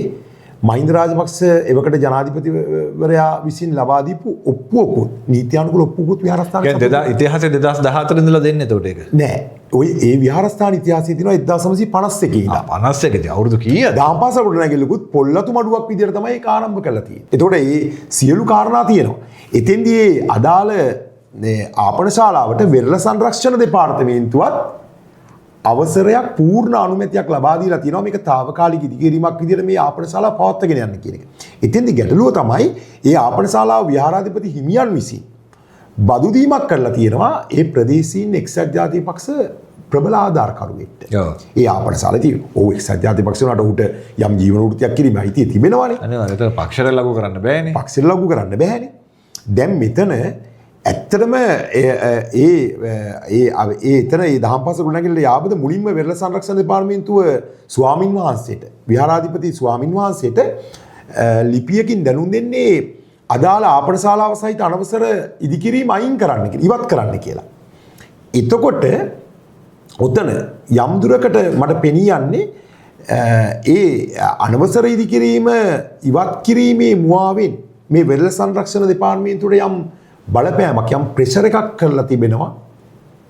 S1: මහින්ද රාජපක්ෂ එවකට ජනාධිපතිවරයා විසින් ලබා දීපු ඔප්පුවකුත් නීත්‍යානුකූල ඔප්පුවකුත් විහාරස්ථානයේ
S2: ඉතිහාසයේ 2014 ඉඳලා දෙන්නේ එතකොට ඒක.
S1: නෑ. ඔය ඒ විහාරස්ථාන ඉතිහාසයේ තියෙනවා 1951 ඉඳලා.
S2: 51 දී අවුරුදු කීයද?
S1: දාම්පාසල් ගොඩනැගිල්ලකුත් පොල්ලතු මඩුවක් විදියට තමයි ඒක ආරම්භ කරලා තියෙන්නේ. එතකොට මේ සියලු කාරණා තියෙනවා. එතෙන්දී අදාළ ආපන ශාලාවට වෙරළ සංරක්ෂණ දෙපාර්තමේන්තුවත් අවසරයක් පූර්ණ අනුමැතියක් ලබා දීලා තියෙනවා මේක తాවකාලික ඉදිකිරීමක් විදිහට මේ ආපන ශාලාව පවත්වාගෙන යන්න කියන එක. එතෙන්දී ගැටලුව තමයි ඒ ආපන ශාලාව විහාරාධිපති හිමියන් විසින් බදු දීමක් කරලා තියෙනවා ඒ ප්‍රදේශීන් එක්සත් ජාතික පක්ෂ ප්‍රබල ආධාරකරුවෙක්ට. ඒ ආපන ශාලාවේ තියෙන ඔව් එක්සත් ජාතික පක්ෂ වලට උට යම් ජීවන වෘත්තියක් කිරීම අයිතිය තිබෙනවානේ.
S2: අනිවාර්යයෙන් ඒක පක්ෂයට ලඝු කරන්න බෑනේ.
S1: පක්ෂයට ලඝු කරන්න බෑනේ. දැන් මෙතන ඇත්තටම එතන ඒ දහම් පාසල ගොඩනැගිල්ල යාබද මුලින්ම වෙරළ සංරක්ෂණ දෙපාර්තමේන්තුව ස්වාමින් වහන්සේට විහාරාධිපති ස්වාමින් වහන්සේට ලිපියකින් දැනුම් දෙන්නේ අදාළ ආපන ශාලාව සහිත අනවසර ඉදිකිරීම අයින් කරන්න කියලා ඉවත් කරන්න කියලා. එතකොට ඔතන යම් දුරකට මට පෙනී යන්නේ ඒ අනවසර ඉදිකිරීම ඉවත් කිරීමේ මුවාවෙන් මේ වෙරළ සංරක්ෂණ දෙපාර්තමේන්තුවට යම් බලපෑමක් යම් ප්‍රෙෂර් එකක් කරලා තිබෙනවා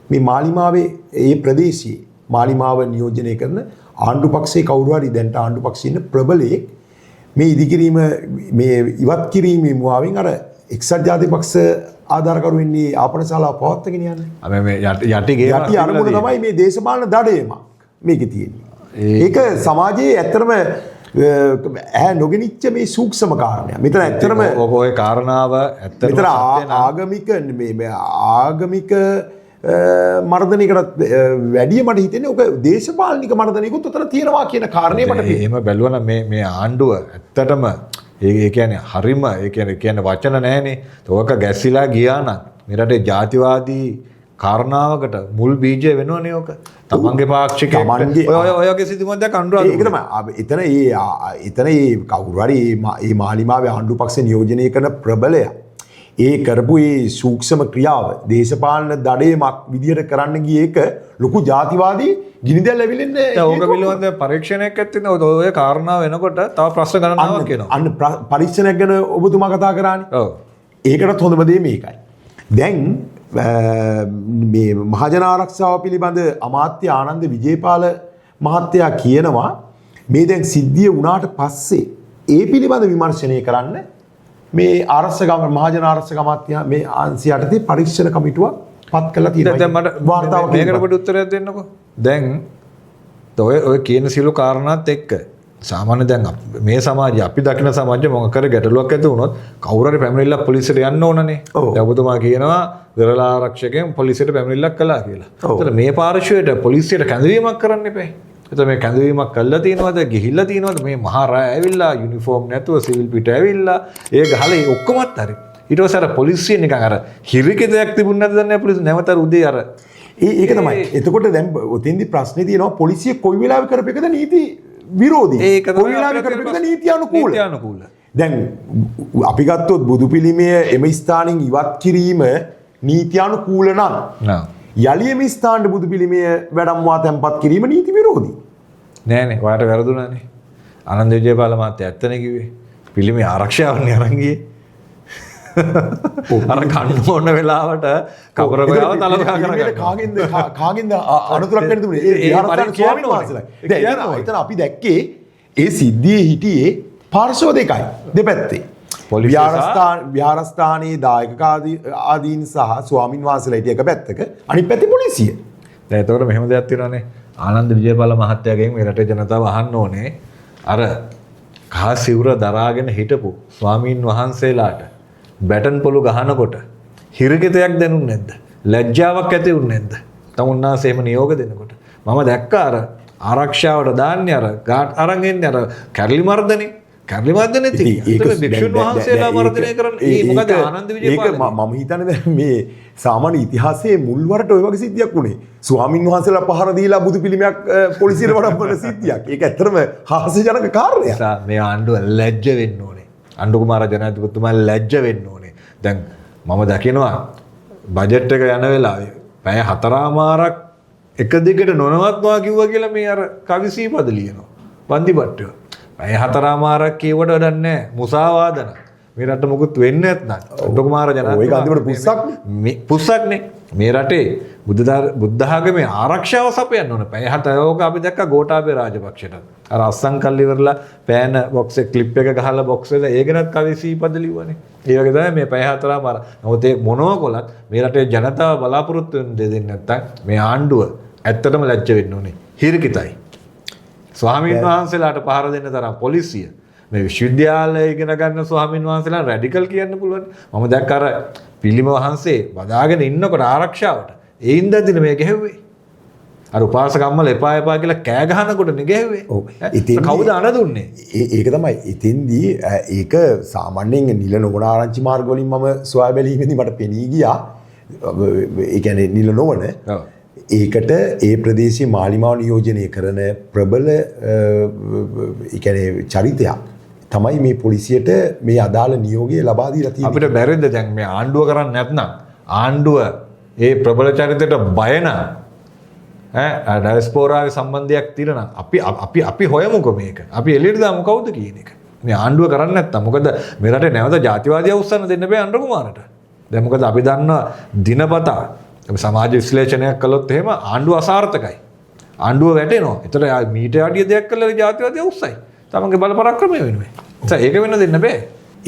S1: මේ මාලිමාවේ ඒ ප්‍රදේශයේ මාලිමාව නියෝජනය කරන ආණ්ඩු පක්ෂයේ කවුරු හරි දැන්ට ආණ්ඩු පක්ෂයේ ඉන්න ප්‍රබලයෙක් මේ ඉදිකිරීම මේ ඉවත් කිරීමේ මුවාවෙන් අර එක්සත් ජාතික පක්ෂ ආධාරකරු වෙන්නේ ආපන ශාලාව පවත්වාගෙන යන්නේ.
S2: මේ යටි
S1: අරමුණ තමයි මේ දේශපාලන දඩයමක් මේකේ තියෙන්නේ. ඒක සමාජයේ ඇත්තටම නොගෙනිච්ච මේ සූක්ෂම කාරණයක්. මෙතන ඇත්තටම
S2: ඔය කාරණාව ඇත්තටම
S1: මෙතන ආගමික මර්ධනයකට වැඩිය මට හිතෙන්නේ ඔක දේශපාලනික මර්ධනයකුත් උතන තියෙනවා කියන කාරණේ මට
S2: එහෙම බැලුවා මේ ආණ්ඩුව ඇත්තටම ඒ කියන්නේ හරිම ඒ කියන්නේ වචන නැහැනේ. තෝක ගැසිලා ගියා නම් මේ රටේ ජාතිවාදී කාරණාවකට මුල් බීජය වෙනවනේ ඕක. තමන්ගේ පාක්ෂිකයෙක් ඔය වගේ සිදුවීමක් දැන් අනුරාධපුර.
S1: ඒක තමයි. එතන ඒ කවුරු හරි මේ මාලිමාවේ ආණ්ඩු පක්ෂ නියෝජනය කරන ප්‍රබලයා ඒ කරපු ඒ සූක්ෂම ක්‍රියාව දේශපාලන දඩේමක් විදියට කරන්න ගියේ ඒක ලොකු ජාතිවාදී ගිනිදැල් ඇවිලෙන්නේ.
S2: ඕක පිළිබඳ පරීක්ෂණයක් ඇත්තින ඔය කාරණාව වෙනකොට තව ප්‍රශ්න ගණනාවක් එනවා.
S1: අන්න පරීක්ෂණයක් ගැන ඔබතුමා කතා කරානේ.
S2: ඔව්.
S1: ඒකටත් හොඳම දේ මේකයි. දැන් මේ මහජන ආරක්ෂාව පිළිබඳ අමාත්‍ය ආනන්ද විජේපාල මහත්තයා කියනවා මේ දැන් සිද්ධිය වුණාට පස්සේ ඒ පිළිබඳ විමර්ශනය කරන්න මේ ආරක්ෂක මහජන ආරක්ෂක අමාත්‍ය මේ අංශය යටතේ පරීක්ෂණ කමිටුවක් පත් කළා තියෙනවා.
S2: දැන් මට වාර්තාවක් මේකට පොඩි උත්තරයක් දෙන්නකෝ. දැන් ඔය කියන සියලු කාරණාත් එක්ක සාමාන්‍ය දැන් මේ සමාජය අපි දකින සමාජය මොකක් කර ගැටලුවක් ඇති වුණොත් කවුරු හරි පැමිණිල්ලක් පොලිසියට යන්න ඕනනේ. දැන් ඔබතුමා කියනවා විරලා ආරක්ෂකයන් පොලිසියට පැමිණිල්ලක් කළා කියලා. ඒතර මේ පාර්ශ්වයට පොලිසියට කැඳවීමක් කරන්න එපා. ඒතර මේ කැඳවීමක් කළා තියෙනවද ගිහිල්ලා තියෙනවද මේ මහා රාය ඇවිල්ලා යුනිෆෝම් නැතුව සිවිල් පිට ඇවිල්ලා ඒ ගහලා ඔක්කොමත් හරි. ඊට පස්සේ අර පොලිසිය නිකන් අර හිරිකෙදයක් තිබුණ නැද්ද දන්නේ පොලිසිය නැවත උදේ අර
S1: ඒක තමයි. එතකොට දැන් ඔතෙන්දි ප්‍රශ්නේ තියෙනවා පොලිසිය කොයි වෙලාවෙ කරපේකද නීති විරෝධී. කොයි වෙලාවෙ කරපේකද නීති අනුකූල. දැන් අපි ගත්තොත් බුදු පිළිමය එම ස්ථානින් ඉවත් කිරීම නීති අනුකූල නම් යලි එම ස්ථානට බුදු පිළිමය වැඩම්වා තැන්පත් කිරීම නීති විරෝධී.
S2: නෑනේ ඔයාලට වැරදුනානේ. ආනන්ද විජේපාල මහත්තයා ඇත්තනේ කිව්වේ. පිළිමය ආරක්ෂාවන්නේ අරන් ගියේ. අර කන්න ඕන වෙලාවට කබරගාව තලගා කරගන්න
S1: කාගෙන්ද අනුතරක් වෙන්න තිබුණේ ඒ විහාරස්ථාන ස්වාමීන් වහන්සේලා. දැන් එතන අපි දැක්කේ ඒ සිද්ධියේ හිටියේ පාර්ශව දෙකයි දෙපැත්තේ. විහාරස්ථානයේ දායක ආදීන් සහ ස්වාමීන් වහන්සේලා හිටිය එක පැත්තක අනිත් පැත්තේ පොලිසිය.
S2: දැන් ඒතකොට මෙහෙම දෙයක් තියෙනවානේ. ආනන්ද විජේපාල මහත්තයාගෙන් මේ රටේ ජනතාව අහන්න ඕනේ අර කහ සිවුර දරාගෙන හිටපු ස්වාමීන් වහන්සේලාට බැටන් පොළු ගහනකොට හිරිකිතයක් දැනුන්නේ නැද්ද? ලැජ්ජාවක් ඇති වුනේ නැද්ද? තමුන්නාසේ එහෙම නියෝග දෙනකොට. මම දැක්කා අර ආරක්ෂාවට දාන්නේ අර ගාඩ් අරන් එන්නේ අර කැරලි මර්ධනේ. කැරලි මර්ධනේ තියෙන්නේ. ඒක භික්ෂුන් වහන්සේලා මර්ධනය කරන්නේ. මොකද ආනන්ද විජේපාල.
S1: ඒක මම හිතන්නේ දැන් මේ සාමාන්‍ය ඉතිහාසයේ මුල්වරට ওই වගේ සිද්ධියක් උනේ. ස්වාමින් වහන්සේලා පහර දීලා බුදු පිළිමයක් පොලිසියට වඩම්මන සිද්ධියක්. ඒක ඇත්තටම හාස්‍යජනක කාර්යයක්.
S2: මේ ආණ්ඩුව ලැජ්ජ වෙන්න ඕනේ. අණ්ඩු කුමාර ජනාධිපතිතුමා ලැජ්ජ වෙන්න ඕනේ. දැන් මම දකිනවා බජට් එක යන වෙලාවේ පැය 4මාරක් එක දිගට නොනවත්වා කිව්වා කියලා මේ අර කවි සීපද ලියනවා. වන්දිපට්ටිය. පැය 4මාරක් කියවට වැඩක් නැහැ. මුසාවාදන. මේ රට මොකුත් වෙන්නේ නැත්නම් අණ්ඩු කුමාර ජනාධිපතිතුමා
S1: ඒක අන්තිමට පුස්සක්නේ.
S2: පුස්සක්නේ. මේ රටේ බුද්ධ ආගමේ ආරක්ෂාව සපයන්න ඕන. පැය 7ක අපි දැක්ක ගෝඨාභය රාජපක්ෂට. අර අස්සන් කල්ලි ඉවරලා පෑන බොක්ස් එක ක්ලිප් එක ගහලා බොක්ස් එක ඒ ගැනත් කවි සීපද ලිව්වනේ. ඒ වගේ තමයි මේ පැය 4මාර. නමුත් ඒ මොනවා කළත් මේ රටේ ජනතාව බලාපොරොත්තු වෙන දේ දෙන්නේ නැත්නම් මේ ආණ්ඩුව ඇත්තටම ලැජ්ජ වෙන්න ඕනේ. හිරිකිතයි. ස්වාමීන් වහන්සේලාට පහර දෙන්න තරම් පොලිසිය මේ විශ්වවිද්‍යාලය ඉගෙන ගන්න ස්වාමීන් වහන්සේලා රැඩිකල් කියන්න පුළුවන්. මම දැක්ක අර පිළිම වහන්සේ වදාගෙන ඉන්නකොට ආරක්ෂාවට ඒ ඉඳන්දින මේ ගැහුවේ. අර උපාසක අම්මලා එපා කියලා කෑ ගහනකොට නේ ගැහුවේ. ඉතින් කවුද අණ දුන්නේ?
S1: ඒක තමයි. ඉතින්දී ඒක සාමාන්‍යයෙන් නිල නොවන ආරංචි මාර්ග වලින් මම සොයා බැලීමේදී මට පෙනී ගියා. ඒ කියන්නේ නිල නොවන. ඒකට ඒ ප්‍රදේශයේ මාලිමාව නියෝජනය කරන ප්‍රබල ඒ කියන්නේ චරිතයක් තමයි මේ පොලිසියට මේ අදාළ නියෝගය ලබා දීලා තියෙන්නේ.
S2: අපිට බැරිද දැන් මේ ආණ්ඩුව කරන්නේ නැත්නම් ආණ්ඩුව ඒ ප්‍රබල චරිතයට බය නම් ඩයස්පෝරාවේ සම්බන්ධයක් තියෙනවා අපි හොයමුකෝ මේක. අපි එළියට දාමු කවුද කියන එක. මේ ආණ්ඩුව කරන්නේ නැත්තම් මොකද මේ රටේ නැවත ජාතිවාදී අවුස්සන්න දෙන්න බෑ අනුර කුමාරට. දැන් මොකද අපි දන්නවා දිනපතා අපි සමාජ විශ්ලේෂණයක් කළොත් එහෙම ආණ්ඩුව අසාර්ථකයි. ආණ්ඩුව වැටෙනවා. ඒතර මීට අඩිය දෙයක් කළා ජාතිවාදී අවුස්සයි. තමන්ගේ බල පරාක්‍රමය වෙනුවෙන්. ඒක වෙන්න දෙන්න බෑ.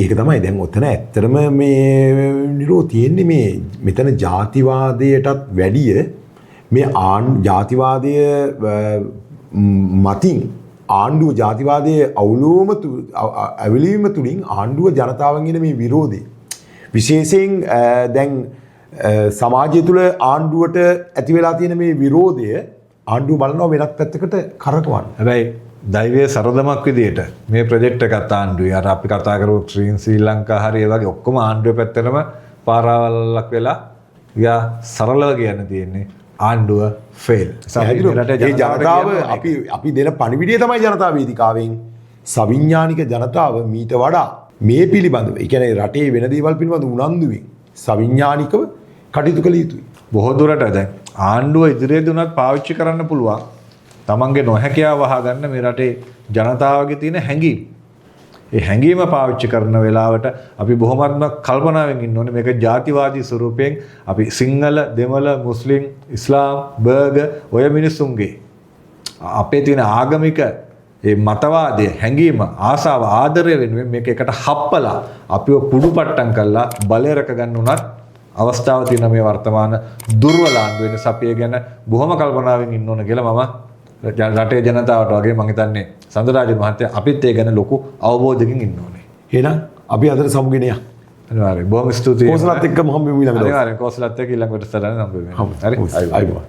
S1: ඒක තමයි දැන් ඔතන ඇත්තටම මේ නිරෝ තියෙන්නේ මේ මෙතන ජාතිවාදයටත් වැඩිය මේ ජාතිවාදය මතින් ආණ්ඩුව ජාතිවාදයේ ඇවිලීම තුලින් ආණ්ඩුව ජනතාවන්ගෙන මේ විරෝධය විශේෂයෙන් දැන් සමාජය තුළ ආණ්ඩුවට ඇති වෙලා තියෙන මේ විරෝධය ආණ්ඩුව බලනවා වෙනත් පැත්තකට කරකවන්න.
S2: හැබැයි දෛවයේ සරදමක් විදියට මේ ප්‍රොජෙක්ට් එකත් ආණ්ඩුවේ අර අපි කතා කරපු ශ්‍රී ලංකා හරිය වගේ ඔක්කොම ආණ්ඩුවේ පැත්තටම පාරාවල්ලක් වෙලා යා සරලව කියන්න තියෙන්නේ ආණ්ඩුව ෆේල්.
S1: ඒ ජනතාව අපි දෙන පණිවිඩය තමයි ජනතා වේදිකාවෙන් සවිඥානික ජනතාව මීට වඩා මේ පිළිබඳව ඒ කියන්නේ රටේ වෙන දේවල් පිළිබඳ උනන්දුවෙන් සවිඥානිකව කටයුතු කළ යුතුයි.
S2: බොහෝ දුරට දැන් ආණ්ඩුව ඉදිරියේදී උනත් පාවිච්චි කරන්න පුළුවන් තමන්ගේ නොහැකියාව වහගන්න මේ රටේ ජනතාවගේ තියෙන හැඟීම්. ඒ හැඟීම පාවිච්චි කරන වෙලාවට අපි බොහොමත්ම කල්පනාවෙන් ඉන්න ඕනේ මේක ජාතිවාදී ස්වරූපයෙන් අපි සිංහල, දෙමළ, මුස්ලිම්, ඉස්ලාම්, බර්ග ඔය මිනිස්සුන්ගේ අපේ තියෙන ආගමික ඒ මතවාදයේ හැඟීම ආසාව ආදරය වෙනුවෙන් මේක එකට හප්පලා අපිව කුඩුපට්ටම් කරලා බලය රැක ගන්න උනත් අවස්ථාව තියෙන මේ වර්තමාන දුර්වල ආණ්ඩුවේ සපිය ගැන බොහොම කල්පනාවෙන් ඉන්න ඕන කියලා මම රටේ ජනතාවට වගේ මම හිතන්නේ සඳරාජන් මහත්තයා අපිත් ඒ ගැන ලොකු අවබෝධයකින් ඉන්න ඕනේ.
S1: එහෙනම් අපි අදට සමුගෙන යමු.
S2: අනිවාර්යයෙන් බොහොම ස්තුතියි.
S1: කෝසලත් එක්ක මම ඊළඟට.
S2: අනිවාර්යයෙන් කෝසලත් එක්ක ඊළඟට සටහන හම්බ වෙනවා. හරි.
S1: අයිබෝන්.